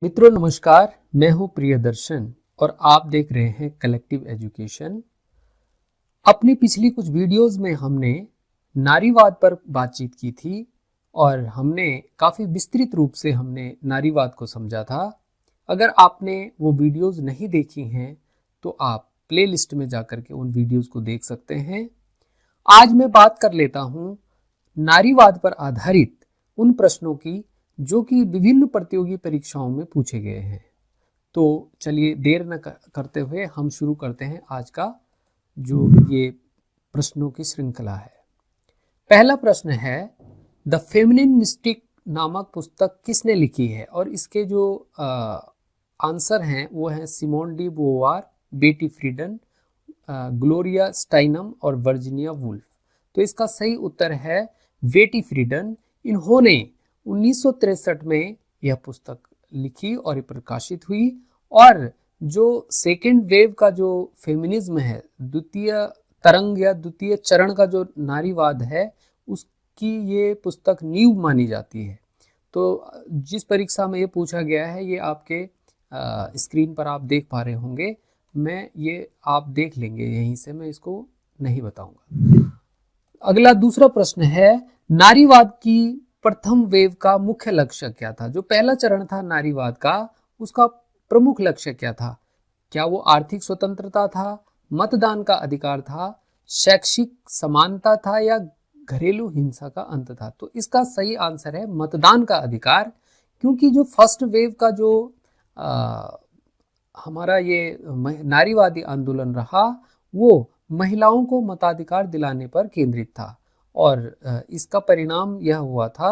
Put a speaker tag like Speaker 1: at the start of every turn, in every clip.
Speaker 1: मित्रों नमस्कार, मैं हूं प्रियदर्शन और आप देख रहे हैं कलेक्टिव एजुकेशन। अपनी पिछली कुछ वीडियोस में हमने नारीवाद पर बातचीत की थी और हमने काफ़ी विस्तृत रूप से हमने नारीवाद को समझा था। अगर आपने वो वीडियोस नहीं देखी हैं तो आप प्लेलिस्ट में जाकर के उन वीडियोस को देख सकते हैं। आज मैं बात कर लेता हूं नारीवाद पर आधारित उन प्रश्नों की जो कि विभिन्न प्रतियोगी परीक्षाओं में पूछे गए हैं। तो चलिए देर न करते हुए हम शुरू करते हैं आज का जो ये प्रश्नों की श्रृंखला है। पहला प्रश्न है, द फेमिनिन मिस्टिक नामक पुस्तक किसने लिखी है? और इसके जो आंसर हैं वो हैं सिमोन डी बोवार, बेटी फ्रीडन, ग्लोरिया स्टाइनम और वर्जीनिया वुल्फ। तो इसका सही उत्तर है बेटी फ्रीडन। इन्होंने 1963 में यह पुस्तक लिखी और ये प्रकाशित हुई। और जो सेकेंड वेव का जो फेमिनिज्म है, द्वितीय तरंग या द्वितीय चरण का जो नारीवाद है, उसकी ये पुस्तक नींव मानी जाती है। तो जिस परीक्षा में ये पूछा गया है ये आपके स्क्रीन पर आप देख पा रहे होंगे। मैं ये आप देख लेंगे यहीं से, मैं इसको नहीं बताऊंगा। अगला दूसरा प्रश्न है, नारीवाद की प्रथम वेव का मुख्य लक्ष्य क्या था? जो पहला चरण था नारीवाद का, उसका प्रमुख लक्ष्य क्या था? क्या वो आर्थिक स्वतंत्रता था, मतदान का अधिकार था, शैक्षिक समानता था या घरेलू हिंसा का अंत था? तो इसका सही आंसर है मतदान का अधिकार। क्योंकि जो फर्स्ट वेव का जो हमारा ये नारीवादी आंदोलन रहा वो महिलाओं को मताधिकार दिलाने पर केंद्रित था। और इसका परिणाम यह हुआ था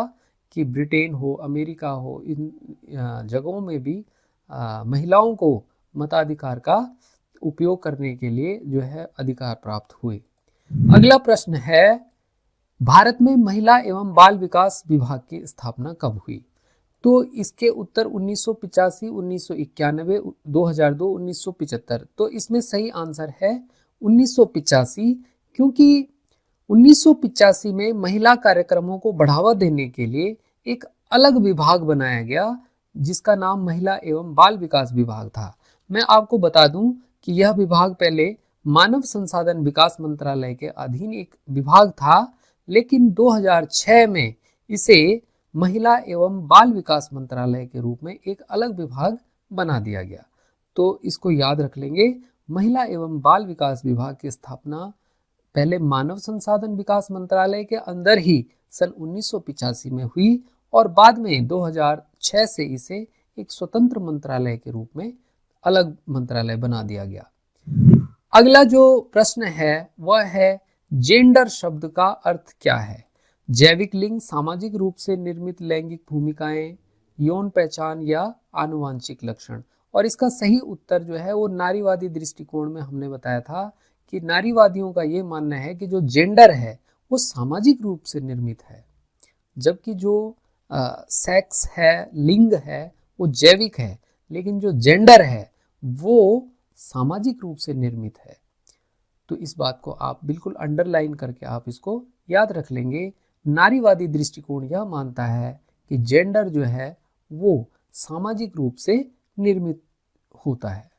Speaker 1: कि ब्रिटेन हो, अमेरिका हो, इन जगहों में भी महिलाओं को मताधिकार का उपयोग करने के लिए जो है अधिकार प्राप्त हुए। अगला प्रश्न है, भारत में महिला एवं बाल विकास विभाग की स्थापना कब हुई? तो इसके उत्तर 1985, 1991, 2002, 1975। तो इसमें सही आंसर है 1985। क्योंकि 1985 में महिला कार्यक्रमों को बढ़ावा देने के लिए एक अलग विभाग बनाया गया जिसका नाम महिला एवं बाल विकास विभाग था। मैं आपको बता दूं कि यह विभाग पहले मानव संसाधन विकास मंत्रालय के अधीन एक विभाग था, लेकिन 2006 में इसे महिला एवं बाल विकास मंत्रालय के रूप में एक अलग विभाग बना दिया गया। तो इसको याद रख लेंगे, महिला एवं बाल विकास विभाग की स्थापना पहले मानव संसाधन विकास मंत्रालय के अंदर ही सन 1985 में हुई और बाद में 2006 से इसे एक स्वतंत्र मंत्रालय के रूप में अलग मंत्रालय बना दिया गया। अगला जो प्रश्न है वह है, जेंडर शब्द का अर्थ क्या है? जैविक लिंग, सामाजिक रूप से निर्मित लैंगिक भूमिकाएं, यौन पहचान या आनुवांशिक लक्षण? और इसका सही उत्तर जो है वो नारीवादी दृष्टिकोण में हमने बताया था कि नारीवादियों का ये मानना है कि जो जेंडर है वो सामाजिक रूप से निर्मित है, जबकि जो सेक्स है, लिंग है, वो जैविक है, लेकिन जो जेंडर है वो सामाजिक रूप से निर्मित है। तो इस बात को आप बिल्कुल अंडरलाइन करके आप इसको याद रख लेंगे। नारीवादी दृष्टिकोण यह मानता है कि जेंडर जो है वो सामाजिक रूप से निर्मित होता है।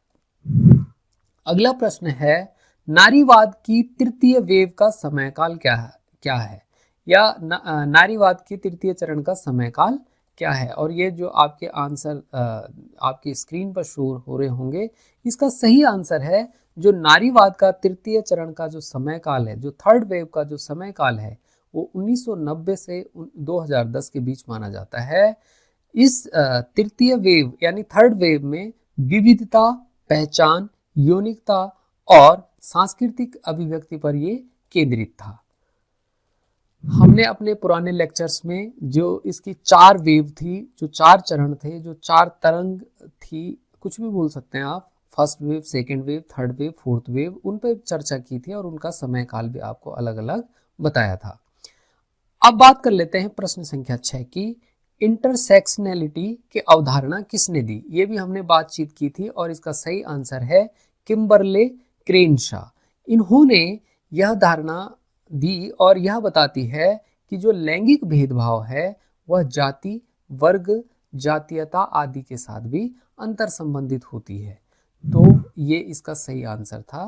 Speaker 1: अगला प्रश्न है, नारीवाद की तृतीय वेव का समयकाल क्या है? या नारीवाद की तृतीय चरण का समयकाल क्या है? और ये जो आपके आंसर आपकी स्क्रीन पर शो हो रहे होंगे, इसका सही आंसर है जो नारीवाद का तृतीय चरण का जो समयकाल है, जो थर्ड वेव का जो समयकाल है, वो 1990 से 2010 के बीच माना जाता है। इस तृतीय वेव यानी थर्ड वेव में विविधता, पहचान, यौनिकता और सांस्कृतिक अभिव्यक्ति पर ये केंद्रित था। हमने अपने पुराने लेक्चर्स में जो इसकी 4 वेव थी, जो 4 चरण थे, जो 4 तरंग थी, कुछ भी बोल सकते हैं आप, first wave, second wave, third wave, fourth wave, उन पर चर्चा की थी और उनका समय काल भी आपको अलग अलग बताया था। अब बात कर लेते हैं प्रश्न संख्या 6 की, इंटरसेक्शनैलिटी की अवधारणा किसने दी? ये भी हमने बातचीत की थी और इसका सही आंसर है किम्बरले क्रेनशॉ। इन्होंने यह धारणा दी और यह बताती है कि जो लैंगिक भेदभाव है वह जाति, वर्ग, जातीयता आदि के साथ भी अंतर संबंधित होती है। तो ये इसका सही आंसर था।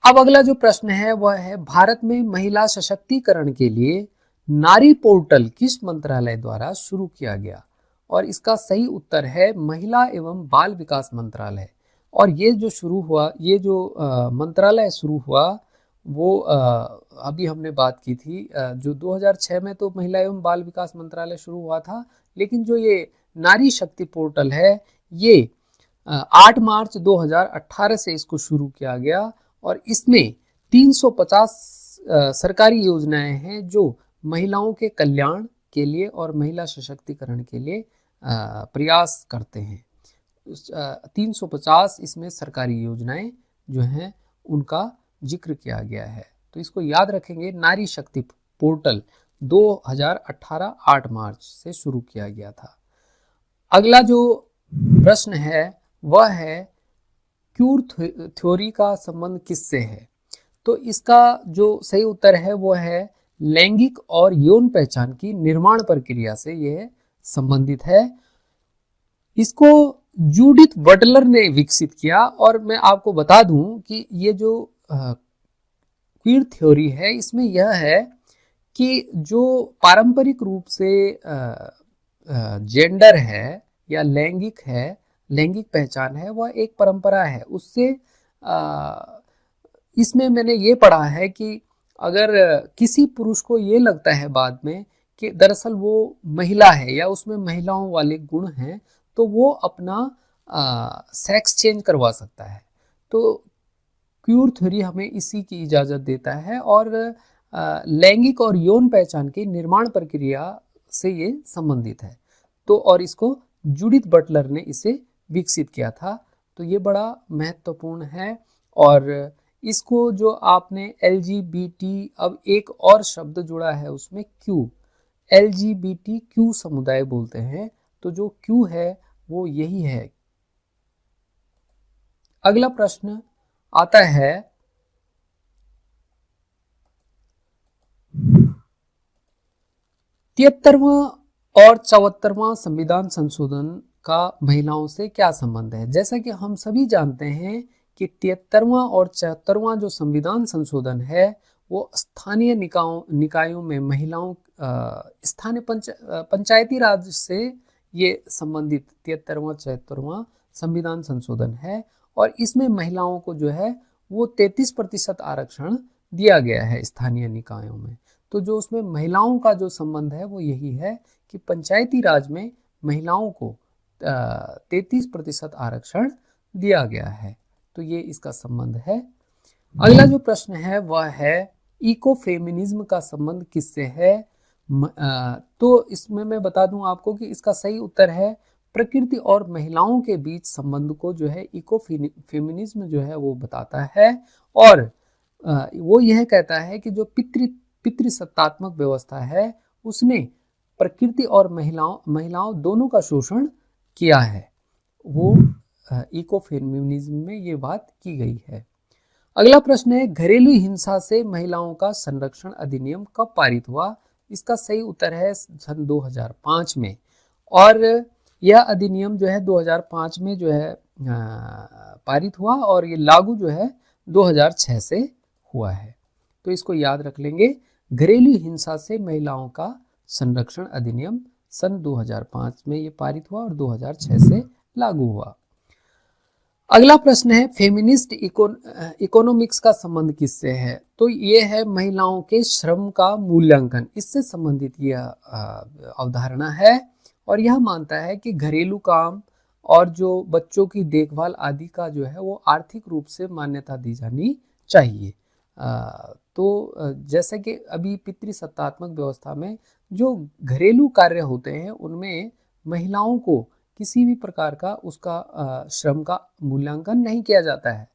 Speaker 1: अब अगला जो प्रश्न है वह है, भारत में महिला सशक्तिकरण के लिए नारी पोर्टल किस मंत्रालय द्वारा शुरू किया गया? और इसका सही उत्तर है महिला एवं बाल विकास मंत्रालय। और ये जो शुरू हुआ, ये जो मंत्रालय शुरू हुआ वो अभी हमने बात की थी, जो 2006 में तो महिला एवं बाल विकास मंत्रालय शुरू हुआ था, लेकिन जो ये नारी शक्ति पोर्टल है ये 8 मार्च 2018 से इसको शुरू किया गया। और इसमें 350 सरकारी योजनाएं हैं जो महिलाओं के कल्याण के लिए और महिला सशक्तिकरण के लिए प्रयास करते हैं। 350 इसमें सरकारी योजनाएं जो हैं उनका जिक्र किया गया है। तो इसको याद रखेंगे, नारी शक्ति पोर्टल 2018 8 मार्च से शुरू किया गया था। अगला जो प्रश्न है वह है, क्यूर थ्योरी का संबंध किससे है? तो इसका जो सही उत्तर है वो है लैंगिक और यौन पहचान की निर्माण प्रक्रिया से यह संबंधित है। इसको जूडिथ बटलर ने विकसित किया। और मैं आपको बता दूं कि ये जो क्वीर थ्योरी है इसमें यह है कि जो पारंपरिक रूप से जेंडर है या लैंगिक है, लैंगिक पहचान है, वह एक परंपरा है। उससे इसमें मैंने ये पढ़ा है कि अगर किसी पुरुष को ये लगता है बाद में कि दरअसल वो महिला है या उसमें महिलाओं वाले गुण हैं, तो वो अपना सेक्स चेंज करवा सकता है। तो क्यूर थ्योरी हमें इसी की इजाज़त देता है और लैंगिक और यौन पहचान की निर्माण प्रक्रिया से ये संबंधित है। तो और इसको जूडिथ बटलर ने इसे विकसित किया था। तो ये बड़ा महत्वपूर्ण है। और इसको जो आपने LGBT, अब एक और शब्द जुड़ा है उसमें क्यू, LGBTQ समुदाय बोलते हैं। तो जो क्यू है वो यही है। अगला प्रश्न आता है, 73वां और 74वां संविधान संशोधन का महिलाओं से क्या संबंध है? जैसा कि हम सभी जानते हैं कि 73वां और 74वां जो संविधान संशोधन है वो स्थानीय निकायों में महिलाओं, स्थानीय पंचायती राज से ये संबंधित 73वां 74वां संविधान संशोधन है। और इसमें महिलाओं को जो है वो 33% आरक्षण दिया गया है स्थानीय निकायों में। तो जो उसमें महिलाओं का जो संबंध है वो यही है कि पंचायती राज में महिलाओं को 33% आरक्षण दिया गया है। तो ये इसका संबंध है। अगला जो प्रश्न है वह है, इको फेमिनिज्म का संबंध किससे है? तो इसमें मैं बता दूं आपको कि इसका सही उत्तर है प्रकृति और महिलाओं के बीच संबंध को जो है इको फेमिनिज्म जो है वो बताता है। और वो यह कहता है कि जो पितृसत्तात्मक व्यवस्था है उसने प्रकृति और महिलाओं दोनों का शोषण किया है। वो इको फेमिनिज्म में ये बात की गई है। अगला प्रश्न है, घरेलू हिंसा से महिलाओं का संरक्षण अधिनियम कब पारित हुआ? इसका सही उत्तर है सन 2005 में। और यह अधिनियम जो है 2005 में जो है पारित हुआ और ये लागू जो है 2006 से हुआ है। तो इसको याद रख लेंगे, घरेलू हिंसा से महिलाओं का संरक्षण अधिनियम सन 2005 में ये पारित हुआ और 2006 से लागू हुआ। अगला प्रश्न है, फेमिनिस्ट इकोनॉमिक्स का संबंध किससे है? तो ये है महिलाओं के श्रम का मूल्यांकन, इससे संबंधित यह अवधारणा है। और यह मानता है कि घरेलू काम और जो बच्चों की देखभाल आदि का जो है वो आर्थिक रूप से मान्यता दी जानी चाहिए। तो जैसे कि अभी पितृसत्तात्मक व्यवस्था में जो घरेलू कार्य होते हैं उनमें महिलाओं को किसी भी प्रकार का उसका श्रम का मूल्यांकन नहीं किया जाता है।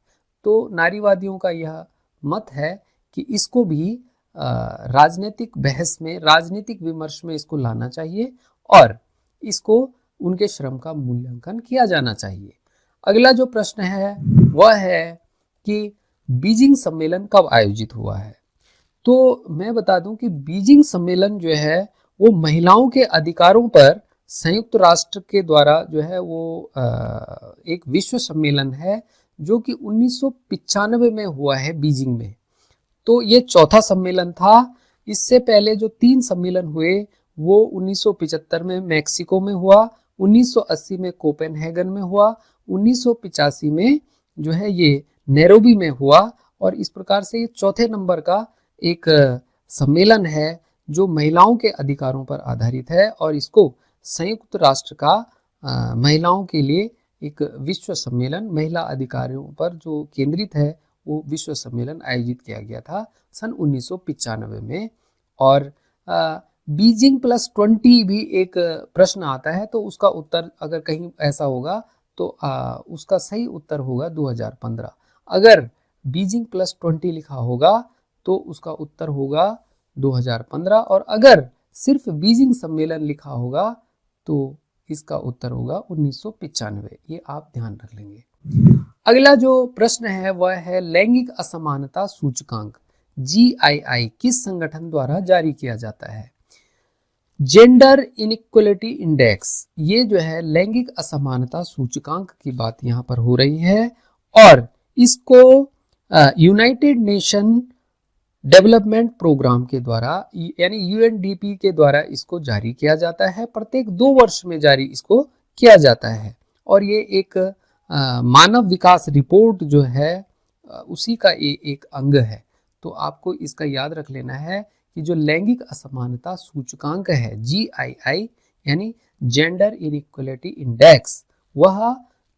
Speaker 1: तो नारीवादियों का यह मत है कि इसको भी राजनीतिक बहस में, राजनीतिक विमर्श में इसको लाना चाहिए और इसको उनके श्रम का मूल्यांकन किया जाना चाहिए। अगला जो प्रश्न है वह है कि बीजिंग सम्मेलन कब आयोजित हुआ है? तो मैं बता दूं कि बीजिंग सम्मेलन जो है वो महिलाओं के अधिकारों पर संयुक्त राष्ट्र के द्वारा जो है वो एक विश्व सम्मेलन है जो कि 1995 में हुआ है बीजिंग में। तो ये चौथा सम्मेलन था। इससे पहले जो 3 सम्मेलन हुए वो 1975 में मैक्सिको में हुआ, 1980 में कोपेनहेगन में हुआ, 1985 में जो है ये नैरोबी में हुआ। और इस प्रकार से ये चौथे नंबर का एक सम्मेलन है जो महिलाओं के अधिकारों पर आधारित है और इसको संयुक्त राष्ट्र का महिलाओं के लिए एक विश्व सम्मेलन महिला अधिकारों पर जो केंद्रित है वो विश्व सम्मेलन आयोजित किया गया था सन 1995 में। और बीजिंग +20 भी एक प्रश्न आता है, तो उसका उत्तर अगर कहीं ऐसा होगा तो उसका सही उत्तर होगा 2015। अगर बीजिंग +20 लिखा होगा तो उसका उत्तर होगा 2015, और अगर सिर्फ बीजिंग सम्मेलन लिखा होगा तो इसका उत्तर होगा 1995। ये आप ध्यान रख लेंगे। अगला जो प्रश्न है वह है लैंगिक असमानता सूचकांक GII किस संगठन द्वारा जारी किया जाता है? जेंडर इनइक्वलिटी इंडेक्स, ये जो है लैंगिक असमानता सूचकांक की बात यहाँ पर हो रही है और इसको यूनाइटेड नेशन डेवलपमेंट प्रोग्राम के द्वारा यानी UNDP के द्वारा इसको जारी किया जाता है। प्रत्येक 2 वर्ष में जारी इसको किया जाता है और ये एक मानव विकास रिपोर्ट जो है उसी का एक अंग है। तो आपको इसका याद रख लेना है कि जो लैंगिक असमानता सूचकांक है GII यानी जेंडर इनइक्वलिटी इंडेक्स, वह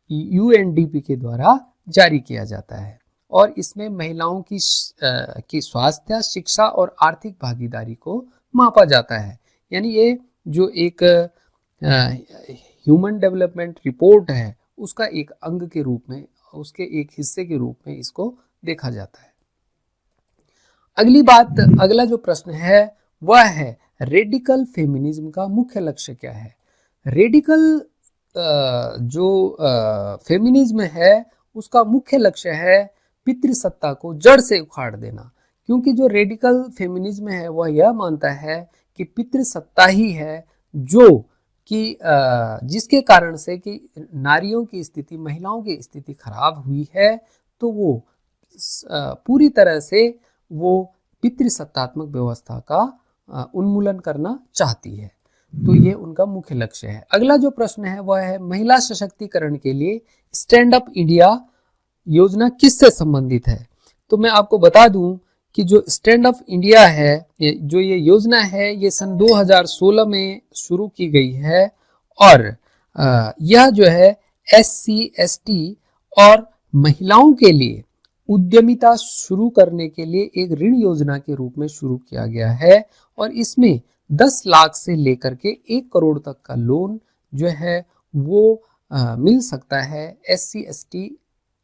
Speaker 1: UNDP के द्वारा जारी किया जाता है और इसमें महिलाओं की स्वास्थ्य, शिक्षा और आर्थिक भागीदारी को मापा जाता है। यानी ये जो एक ह्यूमन डेवलपमेंट रिपोर्ट है उसका एक अंग के रूप में, उसके एक हिस्से के रूप में इसको देखा जाता है। अगला जो प्रश्न है वह है रेडिकल फेमिनिज्म का मुख्य लक्ष्य क्या है? रेडिकल जो फेमिनिज्म है उसका मुख्य लक्ष्य है पितृसत्ता को जड़ से उखाड़ देना, क्योंकि जो रेडिकल फेमिनिज्म है वह यह मानता है कि पितृसत्ता ही है जो कि जिसके कारण से कि नारियों की स्थिति, महिलाओं की स्थिति खराब हुई है, तो वो पूरी तरह से वो पितृसत्तात्मक व्यवस्था का उन्मूलन करना चाहती है। तो ये उनका मुख्य लक्ष्य है। अगला जो प्रश्न है वह है महिला सशक्तिकरण के लिए स्टैंड अप इंडिया योजना किससे संबंधित है? तो मैं आपको बता दूं कि जो स्टैंड अप इंडिया है, जो ये योजना है, ये सन 2016 में शुरू की गई है और यह जो है SC ST और महिलाओं के लिए उद्यमिता शुरू करने के लिए एक ऋण योजना के रूप में शुरू किया गया है और इसमें 10 लाख से लेकर के 1 करोड़ तक का लोन जो है वो मिल सकता है SC ST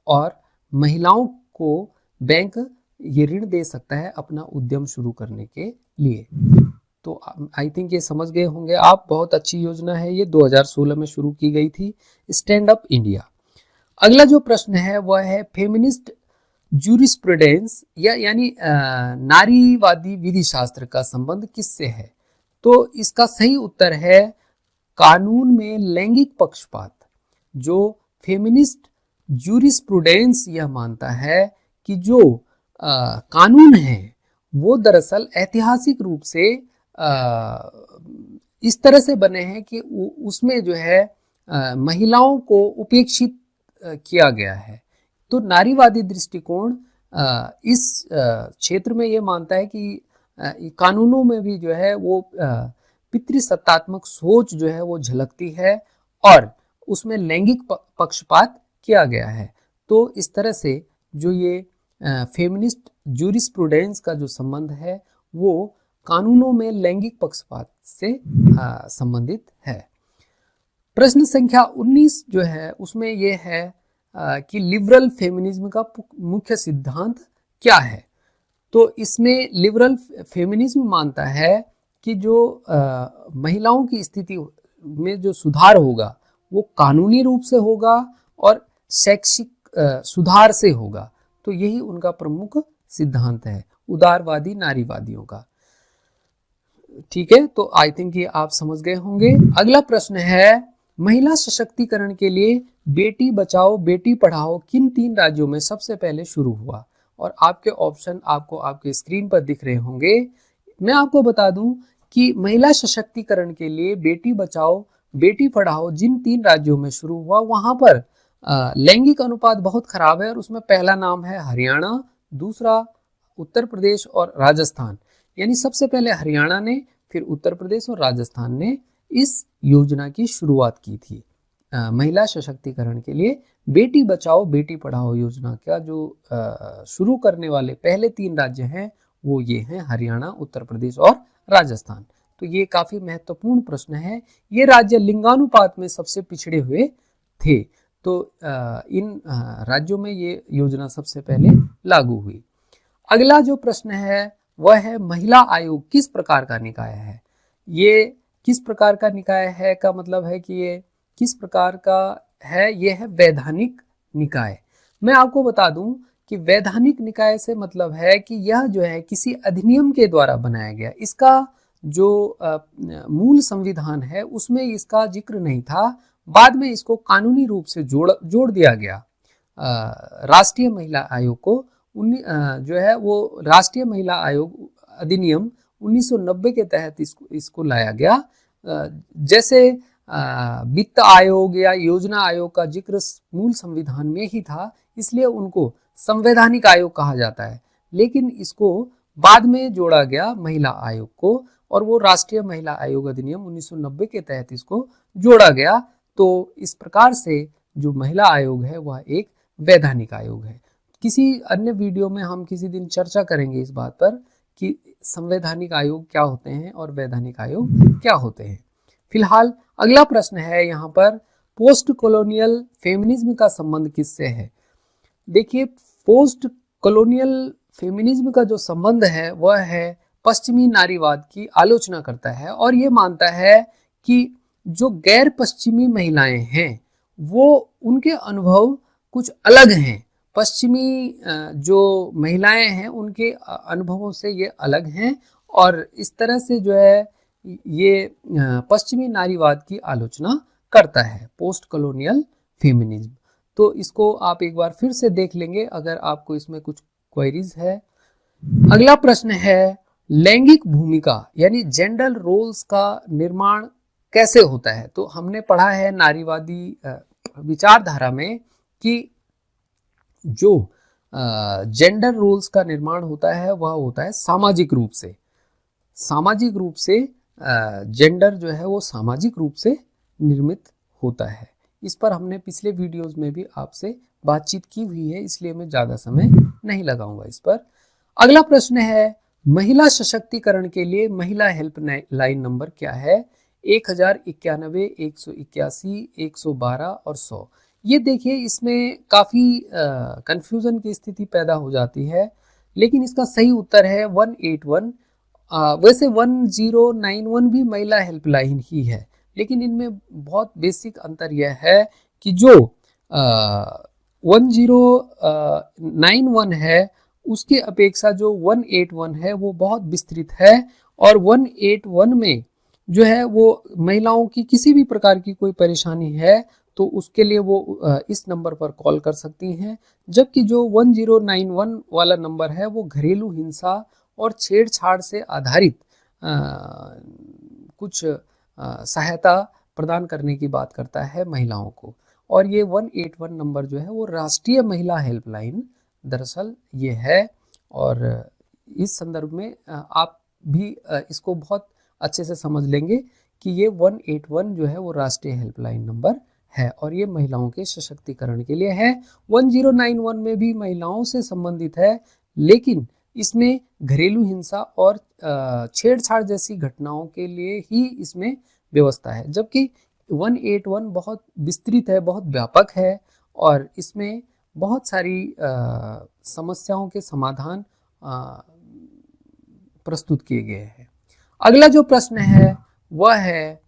Speaker 1: और महिलाओं को बैंक ये ऋण दे सकता है अपना उद्यम शुरू करने के लिए। तो आई थिंक ये समझ गए होंगे आप, बहुत अच्छी योजना है ये, 2016 में शुरू की गई थी, स्टैंड अप इंडिया। अगला जो प्रश्न है वह है फेमिनिस्ट ज्यूरिस्प्रूडेंस यानी नारीवादी विधि शास्त्र का संबंध किससे है? तो इसका सही उत्तर है कानून में लैंगिक पक्षपात। जो फेमिनिस्ट ज्यूरिस्प्रूडेंस यह मानता है कि जो कानून है वो दरअसल ऐतिहासिक रूप से इस तरह से बने हैं कि उसमें जो है महिलाओं को उपेक्षित किया गया है। तो नारीवादी दृष्टिकोण इस क्षेत्र में ये मानता है कि कानूनों में भी जो है वो पितृसत्तात्मक सोच जो है वो झलकती है और उसमें लैंगिक पक्षपात किया गया है। तो इस तरह से जो ये फेमिनिस्ट ज्यूरिस्प्रूडेंस का जो संबंध है वो कानूनों में लैंगिक पक्षपात से संबंधित है। प्रश्न संख्या 19 जो है उसमें ये है कि लिबरल फेमिनिज्म का मुख्य सिद्धांत क्या है? तो इसमें लिबरल फेमिनिज्म मानता है कि जो महिलाओं की स्थिति में जो सुधार होगा वो कानूनी रूप से होगा और शैक्षिक सुधार से होगा। तो यही उनका प्रमुख सिद्धांत है उदारवादी नारीवादियों का। ठीक है, तो आई थिंक ये आप समझ गए होंगे। अगला प्रश्न है, महिला सशक्तिकरण के लिए बेटी बचाओ बेटी पढ़ाओ किन 3 राज्यों में सबसे पहले शुरू हुआ? और आपके ऑप्शन आपको आपके स्क्रीन पर दिख रहे होंगे। मैं आपको बता दूं कि महिला सशक्तिकरण के लिए बेटी बचाओ बेटी पढ़ाओ जिन 3 राज्यों में शुरू हुआ, वहां पर लैंगिक अनुपात बहुत खराब है और उसमें पहला नाम है हरियाणा, दूसरा उत्तर प्रदेश और राजस्थान। यानी सबसे पहले हरियाणा ने, फिर उत्तर प्रदेश और राजस्थान ने इस योजना की शुरुआत की थी। महिला सशक्तिकरण के लिए बेटी बचाओ बेटी पढ़ाओ योजना का जो शुरू करने वाले पहले 3 राज्य हैं वो ये हैं हरियाणा, उत्तर प्रदेश और राजस्थान। तो ये काफी महत्वपूर्ण प्रश्न है। ये राज्य लिंगानुपात में सबसे पिछड़े हुए थे, तो इन राज्यों में ये योजना सबसे पहले लागू हुई। अगला जो प्रश्न है वह है, महिला आयोग किस प्रकार का निकाय है? ये किस प्रकार का निकाय है का मतलब है कि ये किस प्रकार का है? ये है वैधानिक निकाय। मैं आपको बता दूं कि वैधानिक निकाय से मतलब है कि यह जो है किसी अधिनियम के द्वारा बनाया गया। इसका जो मूल संविधान है उसमें इसका जिक्र नहीं था, बाद में इसको कानूनी रूप से जोड़ दिया गया। राष्ट्रीय महिला आयोग को जो है वो राष्ट्रीय महिला आयोग अधिनियम 1990 के तहत इसको लाया गया। जैसे वित्त आयोग या योजना आयोग का जिक्र मूल संविधान में ही था, इसलिए उनको संवैधानिक आयोग कहा जाता है, लेकिन इसको बाद में जोड़ा गया महिला आयोग को, और वो राष्ट्रीय महिला आयोग अधिनियम 1990 के तहत इसको जोड़ा गया। तो इस प्रकार से जो महिला आयोग है वह एक वैधानिक आयोग है। किसी अन्य वीडियो में हम किसी दिन चर्चा करेंगे इस बात पर कि संवैधानिक आयोग क्या होते हैं और वैधानिक आयोग क्या होते हैं। फिलहाल अगला प्रश्न है यहाँ पर, पोस्ट कॉलोनियल फेमिनिज्म का संबंध किससे है? देखिए, पोस्ट कॉलोनियल फेमिनिज्म का जो संबंध है वह है पश्चिमी नारीवाद की आलोचना करता है और ये मानता है कि जो गैर पश्चिमी महिलाएं हैं वो उनके अनुभव कुछ अलग हैं। पश्चिमी जो महिलाएं हैं उनके अनुभवों से ये अलग हैं, और इस तरह से जो है ये पश्चिमी नारीवाद की आलोचना करता है, पोस्ट कॉलोनियल फेमिनिज्म। तो इसको आप एक बार फिर से देख लेंगे अगर आपको इसमें कुछ क्वेरीज है। अगला प्रश्न है, लैंगिक भूमिका यानी जेंडर रोल्स का निर्माण कैसे होता है? तो हमने पढ़ा है नारीवादी विचारधारा में कि जो जेंडर रोल्स का निर्माण होता है वह होता है सामाजिक रूप से। सामाजिक रूप से जेंडर जो है वो सामाजिक रूप से निर्मित होता है। इस पर हमने पिछले वीडियोस में भी आपसे बातचीत की हुई है, इसलिए मैं ज़्यादा समय नहीं लगाऊंगा इस पर। अगला प्रश्न है, महिला सशक्तिकरण के लिए महिला हेल्पलाइन नंबर क्या है? 1091, 181, 112 और 100। ये देखिए, इसमें काफ़ी कंफ्यूजन की स्थिति पैदा हो जाती है, लेकिन इसका सही उत्तर है 181। वैसे 1091 भी महिला हेल्पलाइन ही है, लेकिन इनमें बहुत बेसिक अंतर यह है कि जो 1091 है उसके अपेक्षा जो 181 है वो बहुत विस्तृत है, और 181 में जो है वो महिलाओं की किसी भी प्रकार की कोई परेशानी है तो उसके लिए वो इस नंबर पर कॉल कर सकती हैं, जबकि जो 1091 वाला नंबर है वो घरेलू हिंसा और छेड़छाड़ से आधारित कुछ सहायता प्रदान करने की बात करता है महिलाओं को। और ये 181 नंबर जो है वो राष्ट्रीय महिला हेल्पलाइन दरअसल ये है, और इस संदर्भ में आप भी इसको बहुत अच्छे से समझ लेंगे कि ये 181 जो है वो राष्ट्रीय हेल्पलाइन नंबर है और ये महिलाओं के सशक्तिकरण के लिए है। 1091 में भी महिलाओं से संबंधित है, लेकिन इसमें घरेलू हिंसा और छेड़छाड़ जैसी घटनाओं के लिए ही इसमें व्यवस्था है, जबकि 181 बहुत विस्तृत है, बहुत व्यापक है और इसमें बहुत सारी समस्याओं के समाधान प्रस्तुत किए गए हैं। अगला जो प्रश्न है वह है,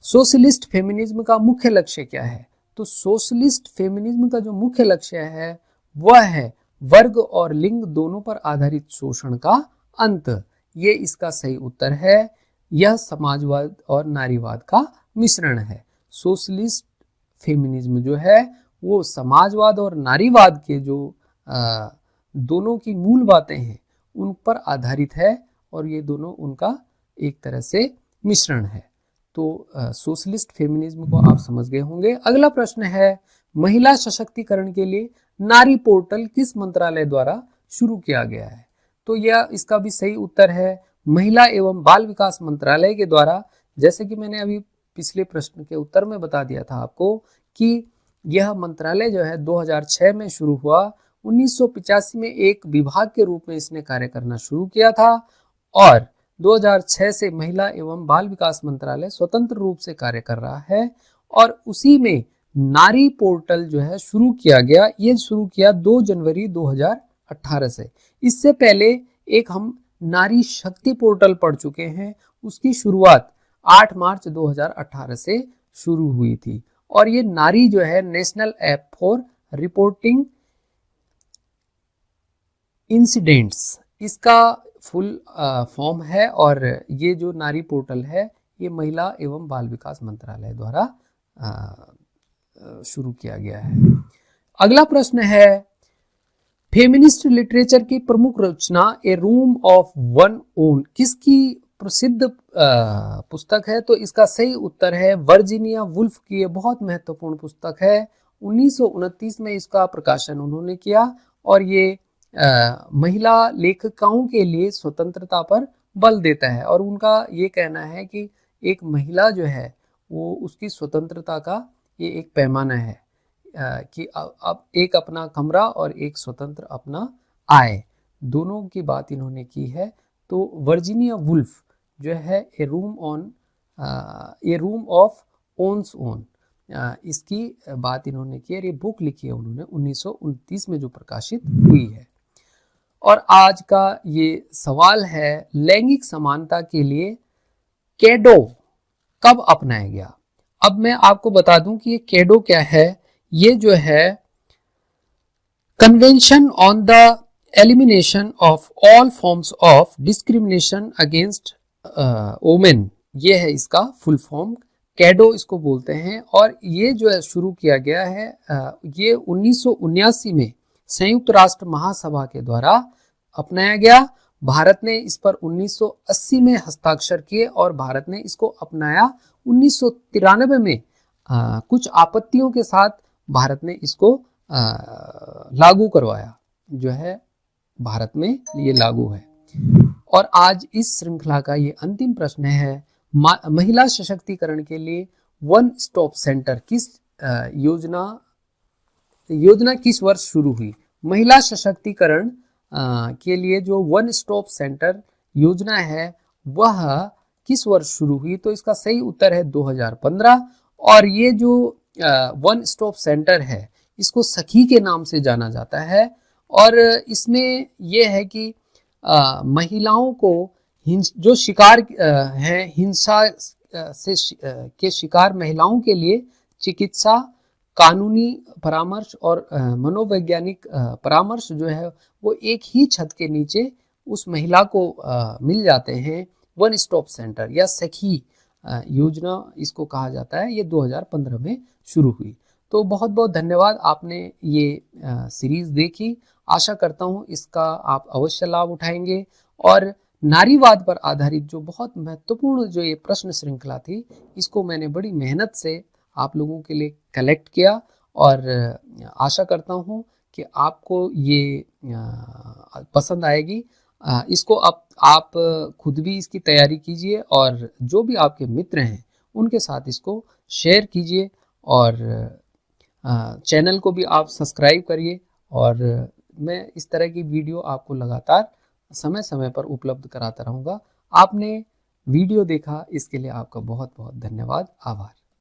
Speaker 1: सोशलिस्ट फेमिनिज्म का मुख्य लक्ष्य क्या है? तो सोशलिस्ट फेमिनिज्म का जो मुख्य लक्ष्य है वह है वर्ग और लिंग दोनों पर आधारित शोषण का अंत। ये इसका सही उत्तर है। यह समाजवाद और नारीवाद का मिश्रण है। सोशलिस्ट फेमिनिज्म जो है वो समाजवाद और नारीवाद के जो दोनों की मूल बातें हैं उन पर आधारित है और ये दोनों उनका एक तरह से मिश्रण है। तो सोशलिस्ट फेमिनिज्म को आप समझ गए होंगे। अगला प्रश्न है, महिला सशक्तिकरण के लिए नारी पोर्टल किस मंत्रालय द्वारा शुरू किया गया है? तो यह इसका भी सही उत्तर है महिला एवं बाल विकास मंत्रालय के द्वारा। जैसे कि मैंने अभी पिछले प्रश्न के उत्तर में बता दिया था आपको कि यह मंत्रालय जो है 2006 में शुरू हुआ। 1985 में एक विभाग के रूप में इसने कार्य करना शुरू किया था और 2006 से महिला एवं बाल विकास मंत्रालय स्वतंत्र रूप से कार्य कर रहा है और उसी में नारी पोर्टल जो है शुरू किया गया। ये शुरू किया 2 जनवरी 2018 से। इससे पहले एक हम नारी शक्ति पोर्टल पढ़ चुके हैं, उसकी शुरुआत 8 मार्च 2018 से शुरू हुई थी और ये नारी जो है national app for reporting incidents इसका फुल फॉर्म है और ये जो नारी पोर्टल है ये महिला एवं बाल विकास मंत्रालय द्वारा शुरू किया गया है। अगला प्रश्न है, फेमिनिस्ट लिटरेचर की प्रमुख रचना ए रूम ऑफ वन ओन किसकी प्रसिद्ध पुस्तक है? तो इसका सही उत्तर है वर्जीनिया वुल्फ की। ये बहुत महत्वपूर्ण पुस्तक है। 1929 में इसका प्रकाशन उन्होंने किया और ये महिला लेखिकाओं के लिए स्वतंत्रता पर बल देता है और उनका ये कहना है कि एक महिला जो है वो उसकी स्वतंत्रता का ये एक पैमाना है कि अब एक अपना कमरा और एक स्वतंत्र अपना आय, दोनों की बात इन्होंने की है। तो वर्जीनिया वुल्फ जो है ए रूम ऑफ ओन्स ओन इसकी बात इन्होंने की है। ये बुक लिखी है उन्होंने 1929 में जो प्रकाशित हुई है। और आज का ये सवाल है, लैंगिक समानता के लिए कैडो कब अपनाया गया? अब मैं आपको बता दूं कि ये कैडो क्या है। ये जो है convention on the elimination of all forms of discrimination against women, ये है इसका फुल फॉर्म, कैडो इसको बोलते हैं। और ये जो है शुरू किया गया है ये 1979 में संयुक्त राष्ट्र महासभा के द्वारा अपनाया गया। भारत ने इस पर 1980 में हस्ताक्षर किए और भारत ने इसको अपनाया 1993 में। कुछ आपत्तियों के साथ भारत ने इसको लागू करवाया, जो है भारत में ये लागू है। और आज इस श्रृंखला का ये अंतिम प्रश्न है, महिला सशक्तिकरण के लिए वन स्टॉप सेंटर किस योजना किस वर्ष शुरू हुई? महिला सशक्तिकरण के लिए जो वन स्टॉप सेंटर योजना है वह किस वर्ष शुरू हुई? तो इसका सही उत्तर है 2015। और ये जो वन स्टॉप सेंटर है इसको सखी के नाम से जाना जाता है और इसमें यह है कि महिलाओं को जो शिकार है हिंसा से के शिकार महिलाओं के लिए चिकित्सा, कानूनी परामर्श और मनोवैज्ञानिक परामर्श जो है वो एक ही छत के नीचे उस महिला को मिल जाते हैं। वन स्टॉप सेंटर या सखी योजना इसको कहा जाता है। ये 2015 में शुरू हुई। तो बहुत बहुत धन्यवाद, आपने ये सीरीज देखी। आशा करता हूँ इसका आप अवश्य लाभ उठाएंगे और नारीवाद पर आधारित जो बहुत महत्वपूर्ण जो ये प्रश्न श्रृंखला थी इसको मैंने बड़ी मेहनत से आप लोगों के लिए कलेक्ट किया और आशा करता हूँ कि आपको ये पसंद आएगी। इसको आप खुद भी इसकी तैयारी कीजिए और जो भी आपके मित्र हैं उनके साथ इसको शेयर कीजिए और चैनल को भी आप सब्सक्राइब करिए और मैं इस तरह की वीडियो आपको लगातार समय समय पर उपलब्ध कराता रहूँगा। आपने वीडियो देखा इसके लिए आपका बहुत बहुत धन्यवाद, आभार।